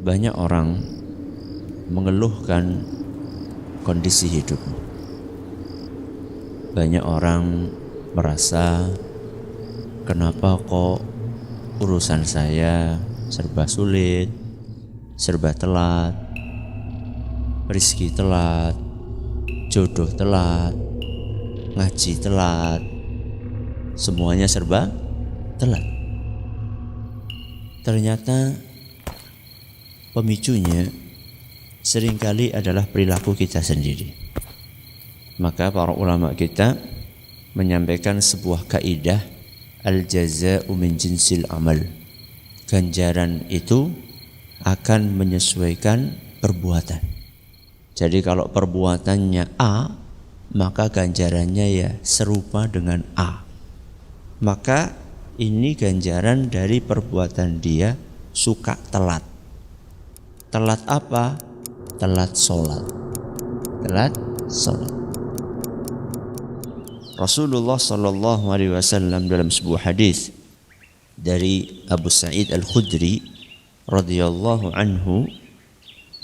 Banyak orang mengeluhkan kondisi hidup. Banyak orang merasa, kenapa kok urusan saya serba sulit, serba telat, rezeki telat, jodoh telat, ngaji telat, semuanya serba telat. Ternyata pemicunya seringkali adalah perilaku kita sendiri. Maka para ulama kita menyampaikan sebuah kaidah, al-jaza'u min jinsil amal. Ganjaran itu akan menyesuaikan perbuatan. Jadi kalau perbuatannya A, maka ganjarannya ya serupa dengan A. Maka ini ganjaran dari perbuatan dia suka telat. Telat apa? Telat sholat. Telat sholat. Rasulullah sallallahu alaihi wasallam dalam sebuah hadis dari Abu Sa'id Al-Khudri radhiyallahu anhu,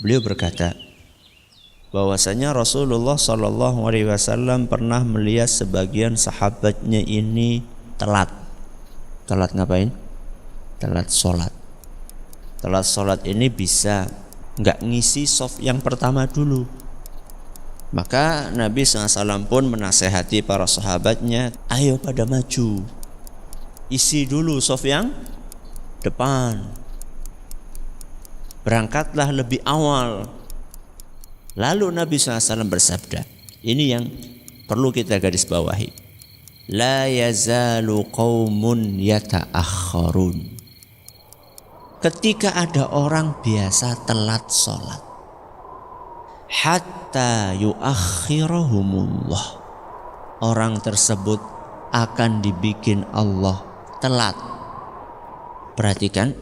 beliau berkata bahwasanya Rasulullah sallallahu alaihi wasallam pernah melihat sebagian sahabatnya ini telat. Telat ngapain? Telat sholat. Telat sholat ini bisa enggak ngisi shaf yang pertama dulu. Maka Nabi SAW pun menasehati para sahabatnya, ayo pada maju, isi dulu shaf yang depan, berangkatlah lebih awal. Lalu Nabi SAW bersabda, ini yang perlu kita garis bawahi, la yazalu qaumun yata'akhkharun. Ketika ada orang biasa telat sholat, hatta yuakhirahumullah, orang tersebut akan dibikin Allah telat. Perhatikan,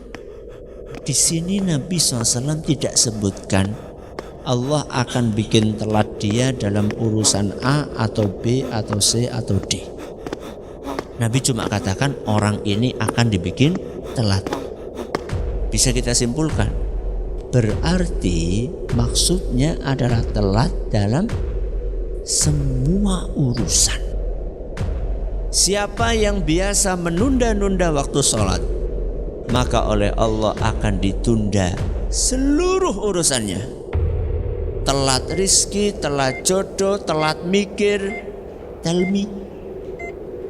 di sini Nabi SAW tidak sebutkan Allah akan bikin telat dia dalam urusan A atau B atau C atau D. Nabi cuma katakan orang ini akan dibikin telat. Bisa kita simpulkan, berarti maksudnya adalah telat dalam semua urusan. Siapa yang biasa menunda-nunda waktu sholat, maka oleh Allah akan ditunda seluruh urusannya. Telat rizki, telat jodoh, telat mikir, telmi.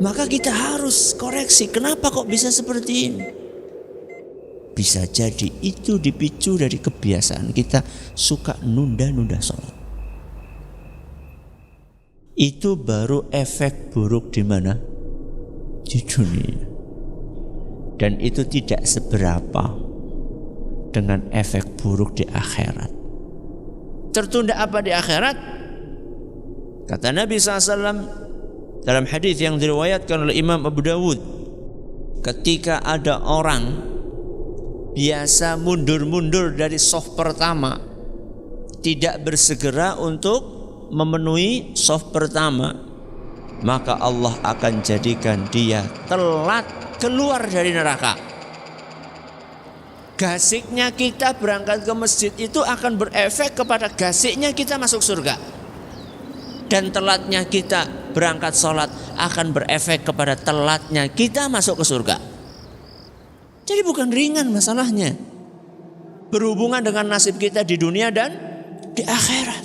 Maka kita harus koreksi, kenapa kok bisa seperti ini? Bisa jadi itu dipicu dari kebiasaan kita suka nunda-nunda sholat. Itu baru efek buruk di mana? Di dunia. Dan itu tidak seberapa dengan efek buruk di akhirat. Tertunda apa di akhirat? Kata Nabi SAW dalam hadis yang diriwayatkan oleh Imam Abu Dawud, ketika ada orang biasa mundur-mundur dari shaf pertama, tidak bersegera untuk memenuhi shaf pertama, maka Allah akan jadikan dia telat keluar dari neraka. Gasiknya kita berangkat ke masjid itu akan berefek kepada gasiknya kita masuk surga. Dan telatnya kita berangkat sholat akan berefek kepada telatnya kita masuk ke surga. Jadi bukan ringan masalahnya, berhubungan dengan nasib kita di dunia dan di akhirat.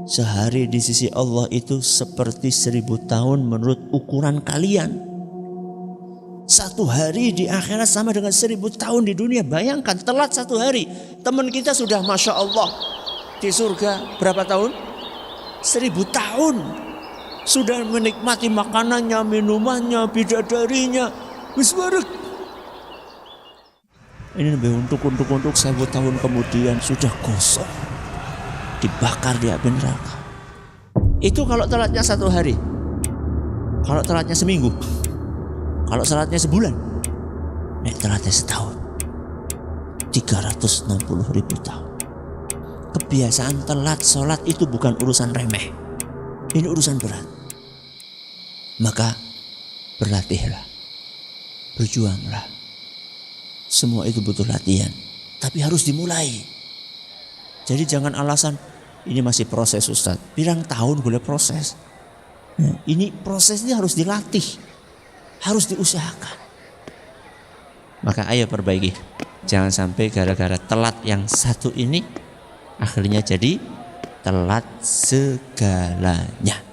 Sehari di sisi Allah itu seperti 1000 tahun menurut ukuran kalian. Satu hari di akhirat sama dengan 1000 tahun di dunia. Bayangkan telat satu hari, teman kita sudah Masya Allah di surga berapa tahun? 1000 tahun. Sudah menikmati makanannya, minumannya, bidadarinya. Wisbarek. Ini lebih untuk 1000 tahun kemudian sudah gosong, dibakar di api neraka. Itu kalau telatnya satu hari. Kalau telatnya seminggu, kalau telatnya sebulan, telatnya setahun, 360.000 tahun. Kebiasaan telat sholat itu bukan urusan remeh, ini urusan berat. Maka berlatihlah, berjuanglah. Semua itu butuh latihan. Tapi harus dimulai. Jadi jangan alasan ini masih proses Ustaz. Pirang tahun boleh proses. Ini prosesnya harus dilatih. Harus diusahakan. Maka ayo perbaiki. Jangan sampai gara-gara telat yang satu ini akhirnya jadi telat segalanya.